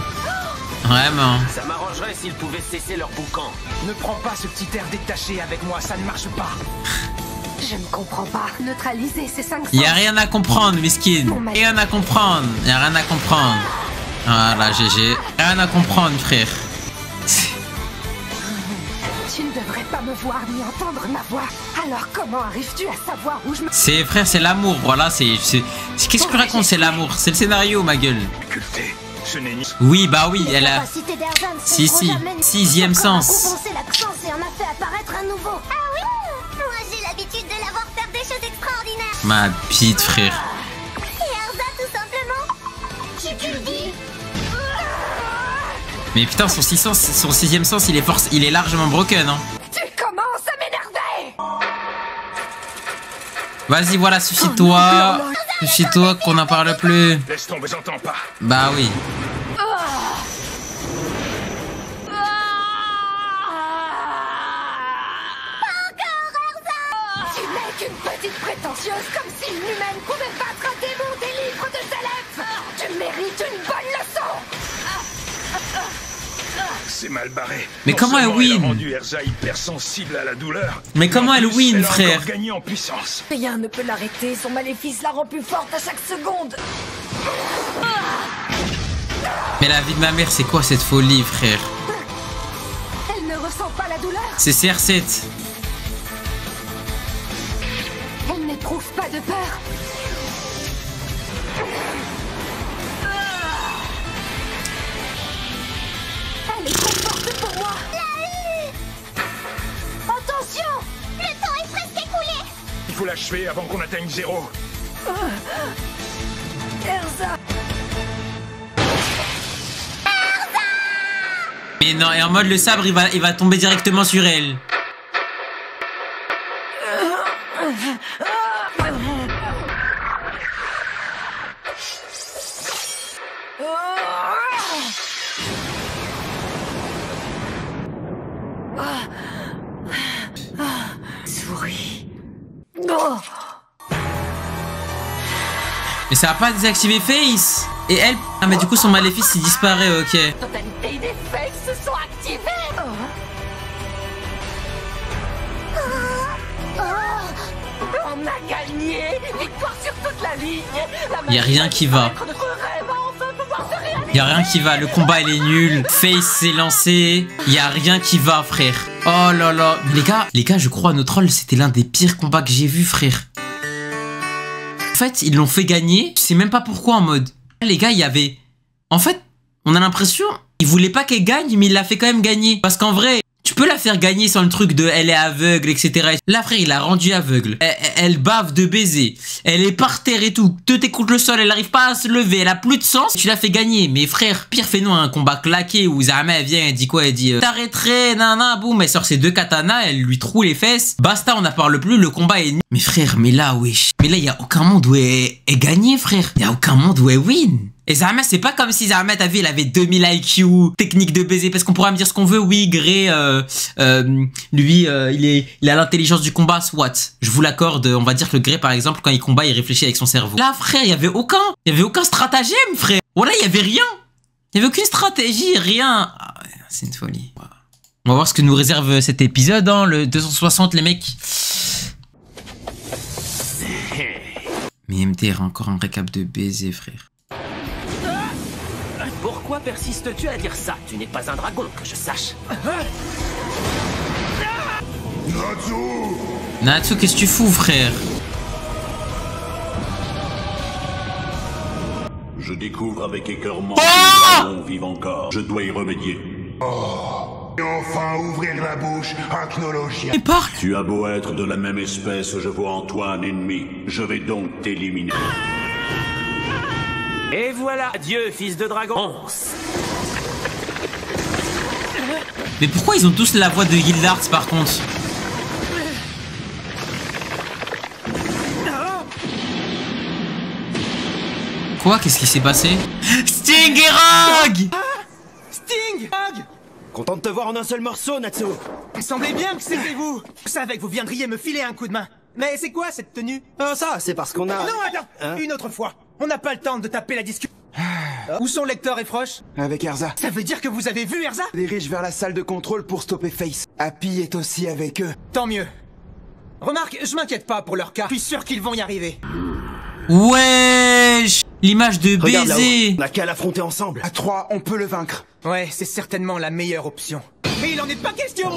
[SPEAKER 2] Vraiment.
[SPEAKER 5] Ça m'arrangerait s'ils pouvaient cesser leur boucan.
[SPEAKER 8] Ne prends pas ce petit air détaché avec moi, ça ne marche pas.
[SPEAKER 3] Je ne comprends pas. Neutraliser ces 5
[SPEAKER 2] Y a rien à comprendre, miskin. Rien à comprendre. Y a rien à comprendre. Voilà, GG. Rien à comprendre, frère.
[SPEAKER 3] Tu ne devrais pas me voir ni entendre ma voix. Alors comment arrives-tu à savoir où je me...
[SPEAKER 2] C'est frère, c'est l'amour. Voilà, qu'est-ce que tu racontes? C'est l'amour. C'est le scénario, ma gueule.
[SPEAKER 7] Culté, ce n'est ni...
[SPEAKER 2] Oui, bah oui,
[SPEAKER 1] Les
[SPEAKER 2] elle a...
[SPEAKER 1] capacités d'Erzan
[SPEAKER 2] Si,
[SPEAKER 1] seront
[SPEAKER 2] si.
[SPEAKER 1] jamais-
[SPEAKER 2] Sixième
[SPEAKER 1] Encore a
[SPEAKER 2] sens.
[SPEAKER 1] compensé l'absence et en a fait apparaître un nouveau. Ah oui? Moi j'ai l'habitude de la voir faire des choses extraordinaires.
[SPEAKER 2] Ma petite frère.
[SPEAKER 1] Et Erza tout simplement. Si tu le dis.
[SPEAKER 2] Mais putain, son sixième sens, il est largement broken, hein.
[SPEAKER 3] Tu commences à m'énerver.
[SPEAKER 2] Vas-y, voilà, suffis-toi. Suffis-toi qu'on n'en parle plus.
[SPEAKER 7] Laisse tomber, j'entends pas.
[SPEAKER 2] Bah oui.
[SPEAKER 1] Encore Erza.
[SPEAKER 3] Tu n'es qu'une petite prétentieuse, comme si une humaine pouvait battre un démon des livres de Zalef. Tu mérites une bonne leçon.
[SPEAKER 7] C'est mal barré.
[SPEAKER 2] Mais
[SPEAKER 7] Non
[SPEAKER 2] comment elle
[SPEAKER 7] seulement a
[SPEAKER 2] win?
[SPEAKER 7] rendu Erza hypersensible à la douleur.
[SPEAKER 2] Mais comment elle
[SPEAKER 7] en plus,
[SPEAKER 2] win,
[SPEAKER 7] elle a
[SPEAKER 2] frère?
[SPEAKER 7] encore gagné en puissance.
[SPEAKER 9] Rien ne peut l'arrêter. Son maléfice la rend plus forte à chaque seconde.
[SPEAKER 2] Mais la vie de ma mère, c'est quoi cette folie, frère?
[SPEAKER 3] Elle ne ressent pas la douleur.
[SPEAKER 2] C'est CR7.
[SPEAKER 3] Elle n'éprouve pas de peur. Elle est trop forte pour moi.
[SPEAKER 1] Attention. Le temps est presque écoulé.
[SPEAKER 7] Il faut l'achever avant qu'on atteigne 0.
[SPEAKER 9] Erza.
[SPEAKER 2] Mais non, et en mode le sabre, il va tomber directement sur elle. Mais ça va pas désactiver Face. Et elle... Ah mais du coup son maléfice il disparaît, ok.
[SPEAKER 3] Totalité des Faces se sont activées. On a gagné. Victoire sur toute la ligne.
[SPEAKER 2] Y a rien qui va. Y a rien qui va. Le combat il est nul. Face s'est lancé. Y a rien qui va, frère. Oh là là. Mais les gars, je crois à nos trolls, c'était l'un des pires combats que j'ai vu, frère. En fait, ils l'ont fait gagner. Je sais même pas pourquoi en mode. Les gars, il y avait... En fait, on a l'impression... Il voulait pas qu'elle gagne, mais il l'a fait quand même gagner. Parce qu'en vrai... Tu peux la faire gagner sans le truc de elle est aveugle, etc. Là, frère, il l'a rendu aveugle. Elle bave de baiser. Elle est par terre et tout. Tout est contre le sol. Elle arrive pas à se lever. Elle a plus de sens. Tu l'as fait gagner. Mais frère, pire, fais-nous un combat claqué où Zahama, elle vient, elle dit quoi? Elle dit t'arrêterais, nana, boum. Elle sort ses 2 katanas. Elle lui troue les fesses. Basta, on n'en parle plus. Le combat est nul. Mais frère, mais là, wesh. Mais là, il y a aucun monde où elle gagnée, frère. Il y a aucun monde où elle win. Et Zahama, c'est pas comme si Zahama, t'as vu, elle avait 2000 IQ, technique de baiser, parce qu'on pourra me dire ce qu'on veut, oui, Grey, lui, il a l'intelligence du combat, soit. Je vous l'accorde, on va dire que le Grey, par exemple, quand il combat, il réfléchit avec son cerveau. Là, frère, il y avait aucun stratagème, frère. Voilà, il y avait rien. Il y avait aucune stratégie, rien. Ah ouais, c'est une folie. On va voir ce que nous réserve cet épisode, hein, le 260, les mecs. Mais MDR, encore un récap de baiser, frère.
[SPEAKER 5] Pourquoi persistes-tu à dire ça? Tu n'es pas un dragon, que je sache.
[SPEAKER 2] Natsu, qu'est-ce que tu fous, frère?
[SPEAKER 10] Je découvre avec écœurement que le dragon vive encore. Je dois y remédier.
[SPEAKER 4] Et enfin ouvrir la bouche, Acnologia.
[SPEAKER 2] Mais parle.
[SPEAKER 10] Tu as beau être de la même espèce, je vois en toi un ennemi. Je vais donc t'éliminer.
[SPEAKER 5] Et voilà, adieu, fils de dragon.
[SPEAKER 2] Mais pourquoi ils ont tous la voix de Gildart, par contre? Quoi? Qu'est-ce qui s'est passé? Sting et Rogue!
[SPEAKER 8] Sting! Rogue!
[SPEAKER 11] Content de te voir en un seul morceau, Natsu.
[SPEAKER 8] Il semblait bien que c'était vous. Je savais que vous viendriez me filer un coup de main. Mais c'est quoi cette tenue?
[SPEAKER 11] Ça, c'est parce qu'on a...
[SPEAKER 8] Non, attends, une autre fois. On n'a pas le temps de taper la discussion. Où sont Lecteur et Frosh?
[SPEAKER 6] Avec Erza.
[SPEAKER 8] Ça veut dire que vous avez vu Erza?
[SPEAKER 6] Dirige vers la salle de contrôle pour stopper Face. Happy est aussi avec eux.
[SPEAKER 8] Tant mieux. Remarque, je m'inquiète pas pour leur cas. Je suis sûr qu'ils vont y arriver.
[SPEAKER 2] Wesh! L'image de baiser.
[SPEAKER 11] On n'a qu'à l'affronter ensemble.
[SPEAKER 6] À 3, on peut le vaincre.
[SPEAKER 8] Ouais, c'est certainement la meilleure option. Mais il en est pas question!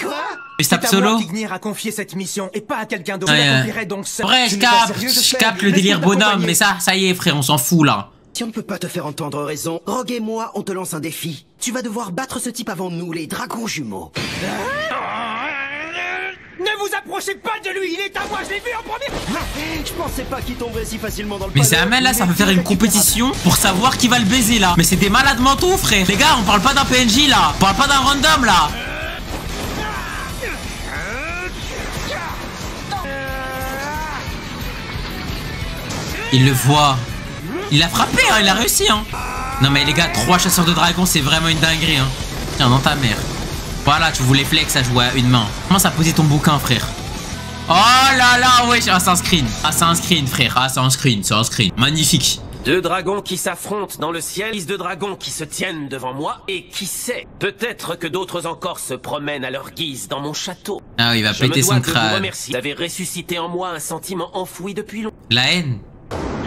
[SPEAKER 8] Quoi?
[SPEAKER 2] Mais tape solo?
[SPEAKER 8] Ignir a confié cette mission et pas à quelqu'un d'autre. Je donc seul.
[SPEAKER 2] Ouais, je capte le délire bonhomme, mais ça y est, frère, on s'en fout là.
[SPEAKER 11] Si on ne peut pas te faire entendre raison, Rogue et moi, on te lance un défi. Tu vas devoir battre ce type avant nous, les dragons jumeaux.
[SPEAKER 8] Ne vous approchez pas de lui, il est à moi, je l'ai vu en premier.
[SPEAKER 11] Je pensais pas qu'il tomberait si facilement dans le
[SPEAKER 2] Mais c'est Amel là, ça peut faire une compétition pour savoir qui va le baiser là. Mais c'est des malades mentaux, frère. Les gars, on parle pas d'un PNJ là, on parle pas d'un random là. Il le voit. Il l'a frappé, hein, il a réussi, hein. Non mais les gars, 3 chasseurs de dragons, c'est vraiment une dinguerie, hein. Tiens, dans ta mère. Voilà, tu voulais flex à jouer à une main. Commence à poser ton bouquin, frère. Oh là là, wesh. Ah, c'est un screen. Ah, c'est un screen, frère. Ah, c'est un screen, c'est un screen. Magnifique.
[SPEAKER 5] 2 dragons qui s'affrontent dans le ciel, 6 de dragons qui se tiennent devant moi, et qui sait, peut-être que d'autres encore se promènent à leur guise dans mon château.
[SPEAKER 2] Ah, il va péter son crâne.
[SPEAKER 5] Vous avez ressuscité en moi un sentiment enfoui depuis longtemps.
[SPEAKER 2] La haine.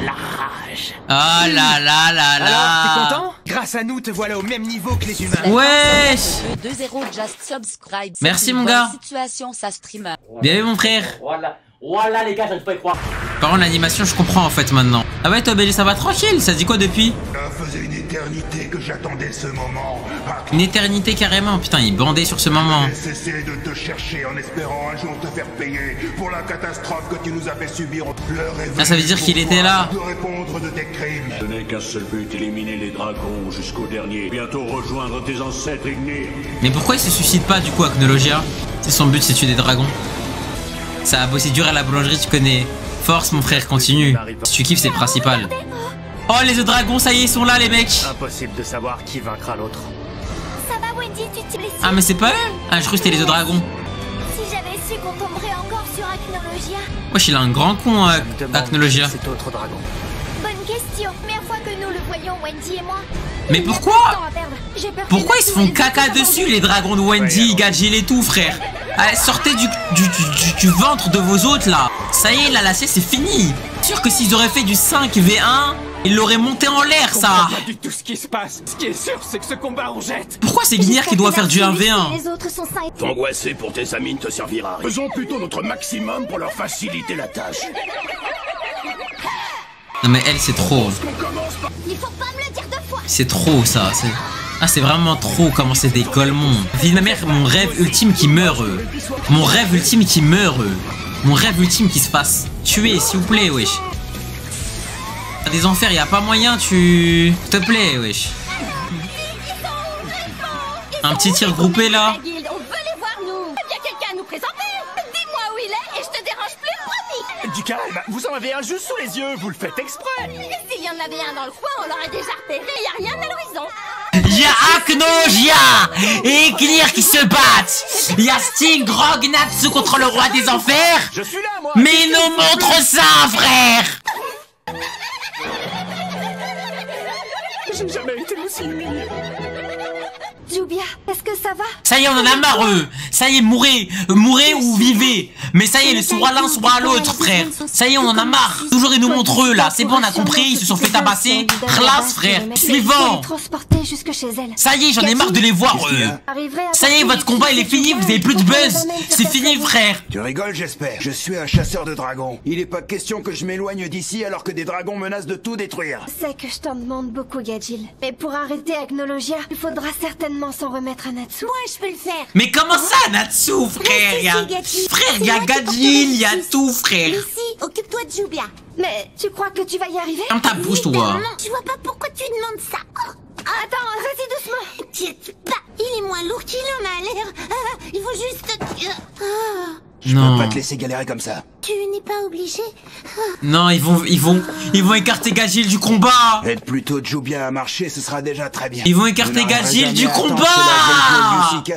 [SPEAKER 5] La rage.
[SPEAKER 2] Oh là là là là.
[SPEAKER 8] Alors, t'es content? Grâce à nous, te voilà au même niveau que les humains.
[SPEAKER 2] Wesh.
[SPEAKER 12] 2-0 just subscribe.
[SPEAKER 2] Merci mon gars.
[SPEAKER 12] Situation, ça streamer.
[SPEAKER 2] Bien vu mon frère.
[SPEAKER 5] Voilà les gars, j'arrive pas à y croire.
[SPEAKER 2] Par contre l'animation je comprends en fait maintenant. Ah ouais toi Belly ça va tranquille, ça dit quoi depuis?
[SPEAKER 4] Ça faisait une éternité que j'attendais ce moment.
[SPEAKER 2] Une éternité carrément, putain il bandait sur ce moment.
[SPEAKER 4] J'ai cessé de te chercher en espérant un jour te faire payer pour la catastrophe que tu nous as fait subir.
[SPEAKER 2] Ah ça veut dire qu'il était là.
[SPEAKER 4] De répondre de tes crimes.
[SPEAKER 10] Je n'ai qu'un seul but, éliminer les dragons jusqu'au dernier. Bientôt rejoindre tes ancêtres Ignir.
[SPEAKER 2] Mais pourquoi il se suicide pas du coup Acnologia? C'est son but, c'est tuer des dragons. Ça a bossé dur à la boulangerie, tu connais. Force mon frère, continue. Si tu kiffes c'est le principal. Oh les œufs dragons, ça y est ils sont là les mecs.
[SPEAKER 11] Impossible de savoir qui vaincra l'autre.
[SPEAKER 1] Ça va Wendy, tu t'es blessée?
[SPEAKER 2] Ah mais c'est pas eux. Ah je crois que c'était les œufs dragons.
[SPEAKER 1] Si j'avais su qu'on tomberait encore sur Acnologia.
[SPEAKER 2] Wesh il a un grand con Acnologia.
[SPEAKER 11] Cet autre dragon.
[SPEAKER 1] Bonne question. Première fois que nous le voyons, Wendy et moi.
[SPEAKER 2] Mais pourquoi ils se font caca dessus, les dragons de Wendy, Gajil et tout, frère? Allez, sortez du ventre de vos hôtes, là. Ça y est, la lacet, c'est fini. Sûr que s'ils auraient fait du 5v1, ils l'auraient monté en l'air, ça.
[SPEAKER 8] Pas du tout ce qui se passe. Ce qui est sûr, c'est que ce combat, on jette.
[SPEAKER 2] Pourquoi c'est Ignir qui doit faire du 1v1?
[SPEAKER 1] Les autres sont sains.
[SPEAKER 10] T'angoisser pour tes amis ne te servira à rien.
[SPEAKER 4] Faisons plutôt notre maximum pour leur faciliter la tâche.
[SPEAKER 2] Non mais elle, c'est trop.
[SPEAKER 1] Il faut pas me le dire deux fois.
[SPEAKER 2] C'est trop, ça. Ah, c'est vraiment trop comment c'est des colmons. Vie de ma mère, mon rêve ultime qui meurt. Mon rêve ultime qui meurt. Mon rêve ultime qui se fasse tuer, s'il vous plaît, wesh. Des enfers, y a pas moyen, tu... S'il te plaît, wesh. Un petit tir groupé, là.
[SPEAKER 1] On veut les voir, nous. Il y a quelqu'un à nous présenter. Dis-moi où il est et je te dérange plus, promis.
[SPEAKER 8] Du calme, vous en avez un juste sous les yeux, vous le faites exprès.
[SPEAKER 1] S'il y en avait un dans le coin, on l'aurait déjà repéré. Y a rien à l'horizon.
[SPEAKER 2] Y'a Aknogia et Ignir qui se battent. Y'a Sting, Grog, Natsu contre le roi des enfers.
[SPEAKER 8] Je suis là, moi.
[SPEAKER 2] Mais il nous montre ça, frère.
[SPEAKER 8] J'ai jamais été aussi humilié.
[SPEAKER 1] Jubia, est-ce que ça va?
[SPEAKER 2] Ça y est, on en a marre, eux. Ça y est, mourrez ou vivez. Mais ça y est, soit l'un, soit l'autre, frère. Ça y est, on en a marre. Toujours ils nous montrent eux, là. C'est bon, on a compris, ils se sont fait tabasser. Classe, frère. Suivant. Ça y est, j'en ai marre de les voir, eux. Ça y est, votre combat, il est fini, vous avez plus de buzz. C'est fini, frère.
[SPEAKER 6] Tu rigoles, j'espère. Je suis un chasseur de dragons. Il est pas question que je m'éloigne d'ici alors que des dragons menacent de tout détruire.
[SPEAKER 1] C'est que je t'en demande beaucoup, Gajil. Mais pour arrêter Agnologia, il faudra certainement s'en remettre à Natsu. Moi, je peux le faire.
[SPEAKER 2] Mais comment ça, Natsu, frère? Frère, y a Gajil, y a tout, frère.
[SPEAKER 1] Lucie, occupe-toi de Jubia. Mais tu crois que tu vas y arriver?
[SPEAKER 2] Ferme ta bouche, toi.
[SPEAKER 1] Tu vois pas pourquoi tu demandes ça? Attends, vas-y doucement. T'inquiète pas, il est moins lourd qu'il en a l'air. Il faut juste...
[SPEAKER 6] Je peux pas te laisser galérer comme ça.
[SPEAKER 1] Tu n'es pas obligé.
[SPEAKER 2] Non, ils vont écarter Gajil du combat.
[SPEAKER 6] Aide plutôt Jubia à marcher, ce sera déjà très bien.
[SPEAKER 2] Ils vont écarter Gajil du combat.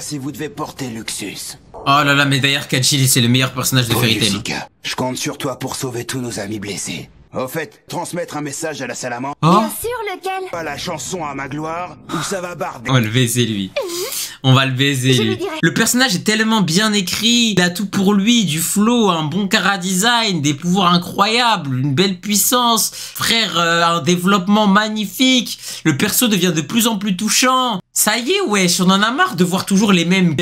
[SPEAKER 6] Si vous devez porter Luxus.
[SPEAKER 2] Oh là là, mais d'ailleurs Gajil c'est le meilleur personnage de Fairy Tail.
[SPEAKER 6] Je compte sur toi pour sauver tous nos amis blessés. Au fait, transmettre un message à la salamandre.
[SPEAKER 2] Oh.
[SPEAKER 1] Bien sûr, lequel?
[SPEAKER 6] Pas la chanson à ma gloire, ou ça va barder.
[SPEAKER 2] On va le baiser, lui. On va le baiser, lui. Le personnage est tellement bien écrit. Il a tout pour lui. Du flow, un bon chara-design, des pouvoirs incroyables, une belle puissance. Frère, un développement magnifique. Le perso devient de plus en plus touchant. Ça y est, wesh, on en a marre de voir toujours les mêmes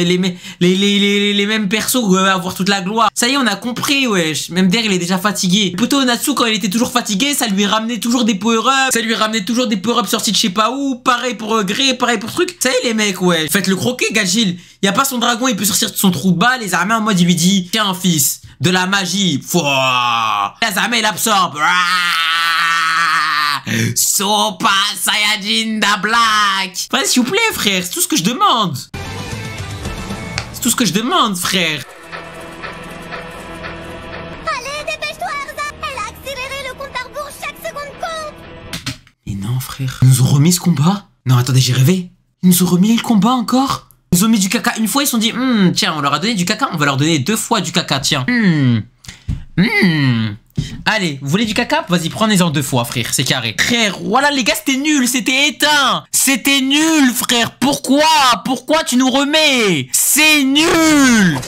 [SPEAKER 2] persos avoir toute la gloire. Ça y est, on a compris, wesh. Même Der, il est déjà fatigué. Poto Natsu, quand il était toujours fatigué, ça lui ramenait toujours des power-ups. Ça lui ramenait toujours des power-ups sortis de je sais pas où. Pareil pour Grey, pareil pour truc. Ça y est, les mecs, ouais. Faites le croquer, Gajil. Y a pas son dragon, il peut sortir de son trou de balle. Les armées en mode, il lui dit, tiens, fils, de la magie. Fouah. Les armées, il absorbe. Sopa Saiyajin da Black. Frère, s'il vous plaît, frère, c'est tout ce que je demande. C'est tout ce que je demande, frère.
[SPEAKER 1] Allez, dépêche-toi, Erza. Elle a accéléré le compte à rebours, chaque seconde compte.
[SPEAKER 2] Mais non, frère. Ils nous ont remis ce combat? Non, attendez, j'ai rêvé. Ils nous ont remis le combat encore? Ils nous ont mis du caca une fois, ils se sont dit, tiens, on leur a donné du caca, on va leur donner 2 fois du caca, tiens. Allez, vous voulez du caca? Vas-y, prenez-en 2 fois, frère, c'est carré. Frère, voilà les gars, c'était nul, c'était éteint. C'était nul, frère. Pourquoi tu nous remets? C'est nul.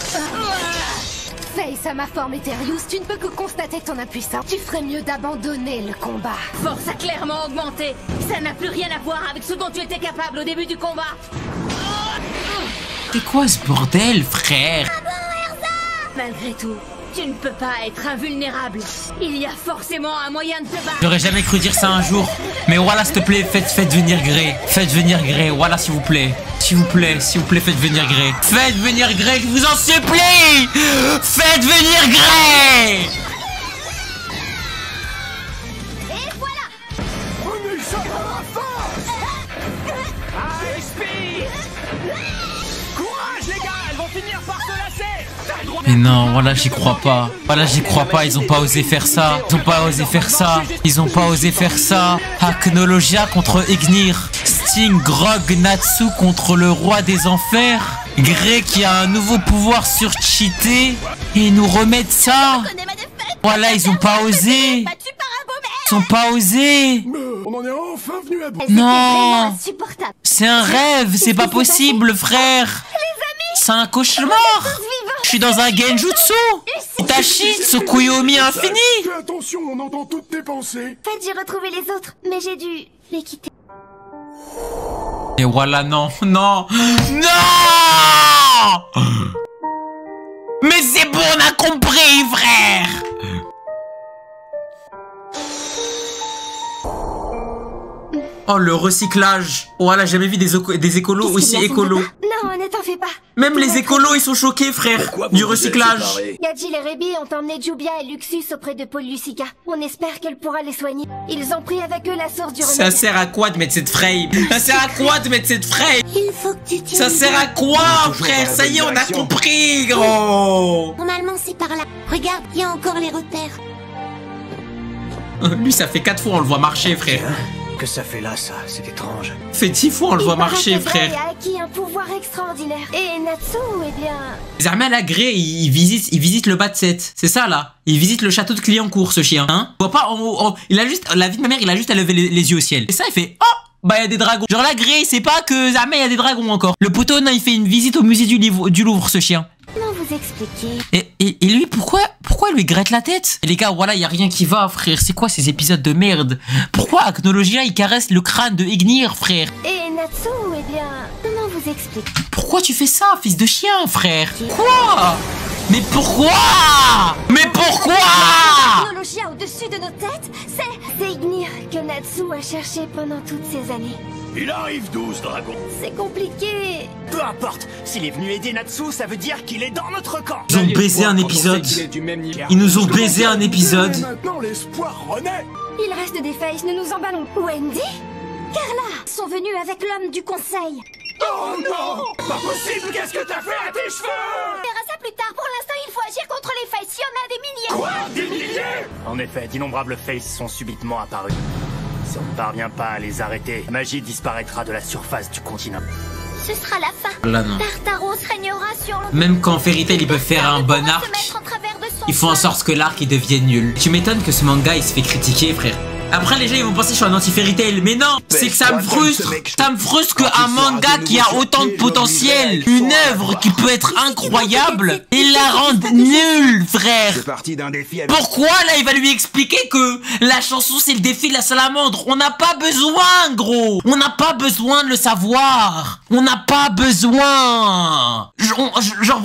[SPEAKER 3] Face à ma forme Eterius, tu ne peux que constater ton impuissance. Tu ferais mieux d'abandonner le combat.
[SPEAKER 9] Force a clairement augmenté. Ça n'a plus rien à voir avec ce dont tu étais capable au début du combat.
[SPEAKER 2] C'est quoi ce bordel, frère?
[SPEAKER 9] Malgré tout, tu ne peux pas être invulnérable. Il y a forcément un moyen de te battre.
[SPEAKER 2] J'aurais jamais cru dire ça un jour. Mais voilà, s'il te plaît, faites venir Grey. Faites venir Grey, voilà, s'il vous plaît. S'il vous plaît, faites venir Grey. Faites venir Grey, je vous en supplie. Faites venir Grey.
[SPEAKER 1] Et voilà.
[SPEAKER 8] On est ça à force. Allez, Speed. Courage, les gars, elles vont finir par se lasser.
[SPEAKER 2] Mais non, voilà, j'y crois pas. Voilà, j'y crois pas, ils ont pas osé faire ça. Ils ont pas osé faire ça. Ils ont pas osé faire ça. Aknologia contre Ignir. Sting, Grog, Natsu contre le roi des enfers. Grey qui a un nouveau pouvoir surcheaté. Et ils nous remettent ça. Voilà, ils ont pas osé. Ils sont pas osés.
[SPEAKER 13] On en est enfin venu à bout.
[SPEAKER 2] Non.
[SPEAKER 1] Insupportable.
[SPEAKER 2] C'est un rêve, c'est pas possible, frère. C'est un cauchemar. Je suis dans un genjutsu. Itachi, Tsukuyomi infini.
[SPEAKER 13] Fais attention, on entend toutes tes pensées.
[SPEAKER 1] En fait, j'ai retrouvé les autres, mais j'ai dû les quitter.
[SPEAKER 2] Et voilà, non, non, non. Mais c'est bon, on a compris, frère. Oh, le recyclage. Voilà, j'ai jamais vu des écolos aussi écolos.
[SPEAKER 1] Non, ne t'en fais pas.
[SPEAKER 2] Même les écolos, ils sont choqués, frère, du recyclage.
[SPEAKER 1] Yajil et Rebi ont emmené Jubia et Luxus auprès de Paul Lucica. On espère qu'elle pourra les soigner. Ils ont pris avec eux la source du remède.
[SPEAKER 2] Ça sert à quoi de mettre cette frame? Ça sert à quoi de mettre cette frame?
[SPEAKER 1] Il faut que tu tiennes.
[SPEAKER 2] Ça sert à quoi, frère? Ça y est, on a compris, gros.
[SPEAKER 1] Normalement, c'est par là. Regarde, il y a encore les repères.
[SPEAKER 2] Lui, ça fait 4 fois on le voit marcher, frère.
[SPEAKER 14] Que ça fait là, ça? C'est étrange.
[SPEAKER 2] Fait 10 fois on le voit marcher, frère.
[SPEAKER 1] Il a acquis un pouvoir extraordinaire. Et Natsu, eh bien...
[SPEAKER 2] Zarmel Agré, il visite le bas de 7. C'est ça, là. Il visite le château de Clignancourt, ce chien. Hein? Il voit pas il a juste... La vie de ma mère, il a juste à lever les yeux au ciel. Et ça, il fait... Oh, bah, il y a des dragons. Genre, l'Agré, il sait pas que Zarmel, il y a des dragons encore. Le poteau, non, il fait une visite au musée du Louvre, ce chien.
[SPEAKER 1] Comment vous expliquer?
[SPEAKER 2] Et lui, pourquoi il lui gratte la tête? Et les gars, voilà, y a rien qui va, frère. C'est quoi ces épisodes de merde? Pourquoi Acnologia, il caresse le crâne de Ignir, frère?
[SPEAKER 1] Et Natsu, eh bien... Comment vous expliquer?
[SPEAKER 2] Pourquoi tu fais ça, fils de chien, frère? Quoi? Mais pourquoi? Mais pourquoi?
[SPEAKER 1] Acnologia au-dessus de nos têtes, c'est Ignir que Natsu a cherché pendant toutes ces années.
[SPEAKER 14] Il arrive 12 dragons.
[SPEAKER 1] C'est compliqué.
[SPEAKER 14] Peu importe, s'il est venu aider Natsu, ça veut dire qu'il est dans notre camp.
[SPEAKER 2] Ils ont baisé un épisode. Ils nous ont baisé un épisode.
[SPEAKER 13] Maintenant, l'espoir renaît.
[SPEAKER 1] Il reste des faces, ne nous emballons. Wendy? Carla sont venus avec l'homme du conseil.
[SPEAKER 13] Oh non! Pas possible, qu'est-ce que t'as fait à tes cheveux?
[SPEAKER 1] On verra ça plus tard. Pour l'instant, il faut agir contre les faces. Il y en a des milliers.
[SPEAKER 13] Quoi? Des milliers?
[SPEAKER 14] En effet, d'innombrables faces sont subitement apparus. Si on ne parvient pas à les arrêter, la magie disparaîtra de la surface du continent.
[SPEAKER 1] Ce sera la fin.
[SPEAKER 2] Là, non.
[SPEAKER 1] Tartaros régnera sur le...
[SPEAKER 2] Même quand Fairy Tail, ils peuvent faire un bon arc, ils font en sorte que l'arc, il devienne nul. Tu m'étonnes que ce manga, il se fait critiquer, frère. Après, les gens, ils vont penser que je suis un anti-Fairy Tail. Mais non, c'est que ça me frustre. Ça me frustre qu'un manga qui a autant de potentiel, une œuvre qui peut être incroyable, il la rende nulle, frère. Pourquoi, là, il va lui expliquer que la chanson, c'est le défi de la salamandre? On n'a pas besoin, gros. On n'a pas besoin de le savoir. On n'a pas besoin. Genre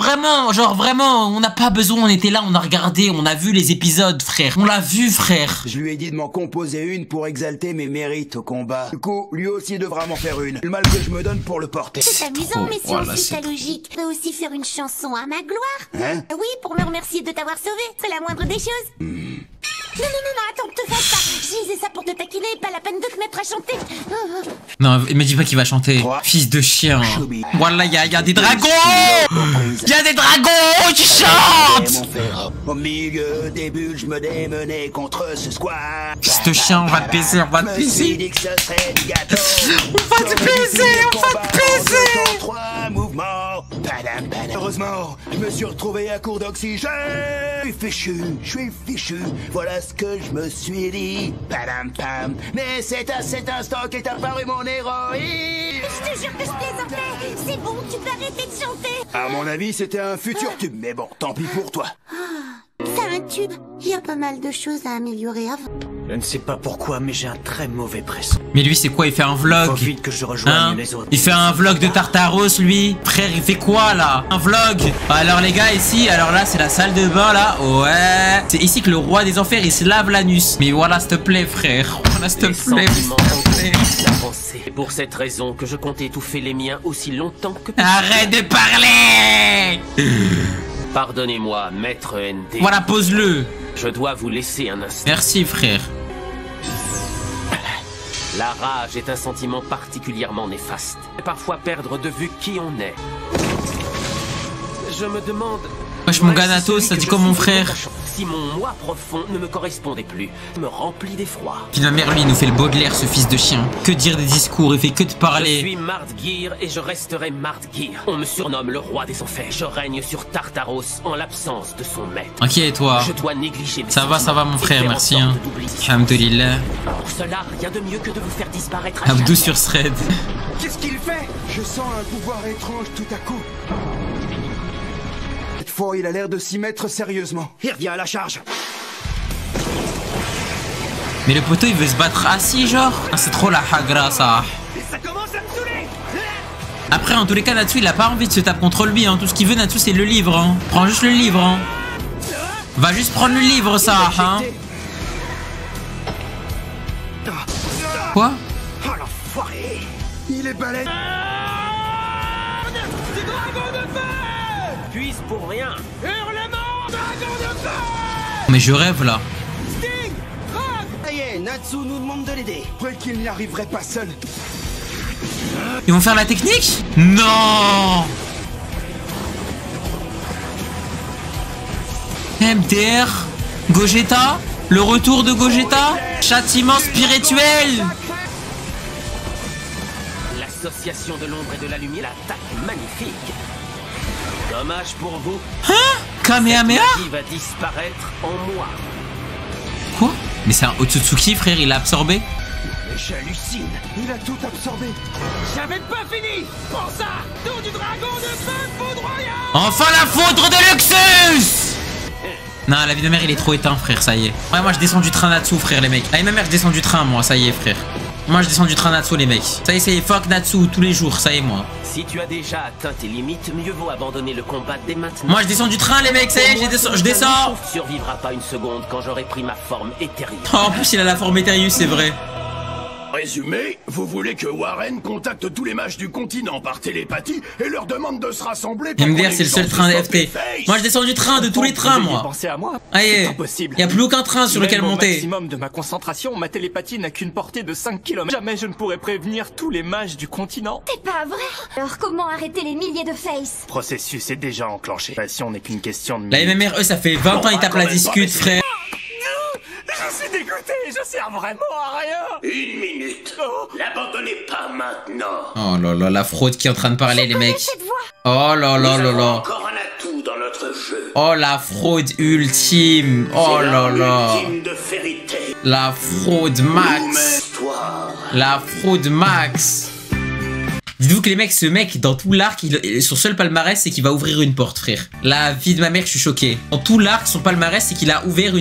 [SPEAKER 2] vraiment, on n'a pas besoin. On était là, on a regardé, on a vu les épisodes, frère. On l'a vu, frère.
[SPEAKER 6] Je lui ai dit de m'en composer une pour exalter mes mérites au combat. Du coup, lui aussi devra m'en faire une. Le mal que je me donne pour le porter.
[SPEAKER 1] C'est amusant, mais si on suit ta logique, tu peux aussi faire une chanson à ma gloire.
[SPEAKER 6] Hein?
[SPEAKER 1] Oui, pour me remercier de t'avoir sauvé. C'est la moindre des choses. Non, attends, te fâche pas. Je disais ça pour te taquiner, pas la peine de te mettre à chanter.
[SPEAKER 2] Non, me dis pas qu'il va chanter. Fils de chien. Voilà, y a des dragons. Y a des dragons qui chantent.
[SPEAKER 6] Au milieu des bulles, je me démenais contre ce squat.
[SPEAKER 2] Fils de chien, on va te baiser, on va te baiser. On va te baiser, on va te baiser.
[SPEAKER 6] 3 mouvements. Heureusement, je me suis retrouvé à court d'oxygène. Je suis fichu. Voilà ce que je me suis dit. Mais c'est à cet instant qu'est apparu mon héroïne.
[SPEAKER 1] Je te jure que je plaisantais. C'est bon, tu peux arrêter de chanter.
[SPEAKER 6] À mon avis, c'était un futur tube, mais bon, tant pis pour toi.
[SPEAKER 1] C'est un tube. Il y a pas mal de choses à améliorer avant.
[SPEAKER 14] Je ne sais pas pourquoi, mais j'ai un très mauvais pressentiment.
[SPEAKER 2] Mais lui, c'est quoi? Il fait un vlog.
[SPEAKER 14] Faut vite que je rejoigne les autres.
[SPEAKER 2] Il fait un vlog de Tartaros, lui. Frère, il fait quoi, là? Un vlog. Alors, les gars, ici, alors là, c'est la salle de bain, là. Ouais. C'est ici que le roi des enfers, il se lave l'anus. Mais voilà, s'il te plaît, frère. Voilà, s'il te plaît.
[SPEAKER 5] C'est pour cette raison que je compte étouffer les miens aussi longtemps que...
[SPEAKER 2] Arrête de parler.
[SPEAKER 5] Pardonnez-moi, maître ND.
[SPEAKER 2] Voilà, pose-le.
[SPEAKER 5] Je dois vous laisser un instant.
[SPEAKER 2] Merci, frère.
[SPEAKER 5] La rage est un sentiment particulièrement néfaste. Et parfois perdre de vue qui on est. Je me demande
[SPEAKER 2] Wesh, mon gars Natos, ça dit quoi mon frère?
[SPEAKER 5] Si mon moi profond ne me correspondait plus, me remplit d'effroi.
[SPEAKER 2] Puis ma mère, lui, il nous fait le Baudelaire, ce fils de chien. Que dire des discours, il fait que de parler.
[SPEAKER 5] Je suis Mardgeir et je resterai Mardgeir. On me surnomme le roi des enfers. Je règne sur Tartaros en l'absence de son maître.
[SPEAKER 2] Ok, et toi?
[SPEAKER 5] Je dois négliger mes
[SPEAKER 2] ça va mon frère, merci. Hein. Alhamdoulilah.
[SPEAKER 5] Pour cela, rien de mieux que de vous faire disparaître.
[SPEAKER 2] Abdou sur thread.
[SPEAKER 8] Qu'est-ce qu'il fait? Je sens un pouvoir étrange tout à coup. Cette fois, il a l'air de s'y mettre sérieusement.
[SPEAKER 11] Il revient à la charge.
[SPEAKER 2] Mais le poteau, il veut se battre assis, genre. Ah, c'est trop la hagra, ça.
[SPEAKER 8] Ça commence à me saouler.
[SPEAKER 2] Après, en tous les cas, Natsu, il a pas envie de se taper contre lui. Hein. Tout ce qu'il veut, Natsu, c'est le livre. Hein. Prends juste le livre. Hein. Va juste prendre le livre, ça. Hein. Quoi?
[SPEAKER 8] Oh l'enfoiré. Il est balèze. Du dragon de feu.
[SPEAKER 5] Puisse pour rien.
[SPEAKER 8] Hurlement, dragon de feu.
[SPEAKER 2] Mais je rêve, là.
[SPEAKER 8] Sting, Rogue.
[SPEAKER 11] Ça y est, Natsu nous demande de l'aider.
[SPEAKER 8] Après qu'il n'y arriverait pas seul.
[SPEAKER 2] Ils vont faire la technique? Non. MDR, Gogeta, le retour de Gogeta, châtiment spirituel.
[SPEAKER 5] L'association de l'ombre et de la lumière, l'attaque magnifique. Dommage pour vous.
[SPEAKER 2] Hein? Kamehameha?
[SPEAKER 5] Qui va disparaître en moi.
[SPEAKER 2] Quoi? Mais c'est un Otsutsuki, frère, il a absorbé.
[SPEAKER 8] Mais j'hallucine. Il a tout absorbé. J'avais pas fini. Pour ça, tour du dragon de feu foudroyant.
[SPEAKER 2] Enfin la foudre de Luxus. Non, la vie de mère, il est trop éteint, frère, ça y est. Ouais, moi, je descends du train Natsu, frère, les mecs. Allez, ma mère, je descends du train, moi, ça y est, frère. Moi, je descends du train Natsu, les mecs. Ça y est, fuck Natsu, tous les jours, ça y est, moi.
[SPEAKER 5] Si tu as déjà atteint tes limites, mieux vaut abandonner le combat dès maintenant.
[SPEAKER 2] Moi, je descends du train, les mecs, ça y est, je descends.
[SPEAKER 5] Tu ne survivras pas une seconde quand j'aurai pris ma forme éthérique.
[SPEAKER 2] Oh, en plus, il a la forme Eterius, c'est vrai.
[SPEAKER 10] Résumé, vous voulez que Warren contacte tous les mages du continent par télépathie et leur demande de se rassembler pour
[SPEAKER 2] MDR, c'est le seul train DFT. Moi, je descends du train, de tous les trains, moi.
[SPEAKER 8] Pensez à moi.
[SPEAKER 2] Allez, il n'y a plus aucun train sur lequel monter.
[SPEAKER 8] Au maximum de ma concentration, ma télépathie n'a qu'une portée de 5 km. Jamais je ne pourrais prévenir tous les mages du continent.
[SPEAKER 1] C'est pas vrai. Alors comment arrêter les milliers de faces?
[SPEAKER 14] Processus est déjà enclenché. La passion n'est qu'une question de...
[SPEAKER 2] La MMR, ça fait 20 ans, ils tapent la discute, frère.
[SPEAKER 8] Je suis dégoûté, je sers vraiment à rien.
[SPEAKER 10] Une minute. N'abandonnez pas maintenant.
[SPEAKER 2] Oh là là, la fraude qui est en train de parler, les mecs. Oh là là là là.
[SPEAKER 10] Encore un atout dans notre jeu.
[SPEAKER 2] Oh la fraude ultime. Oh là là.
[SPEAKER 10] De vérité.
[SPEAKER 2] La fraude max. La fraude max. Dites-vous que les mecs, ce mec, dans tout l'arc, son seul palmarès, c'est qu'il va ouvrir une porte, frère. La vie de ma mère, je suis choqué. Dans tout l'arc, son palmarès, c'est qu'il a ouvert une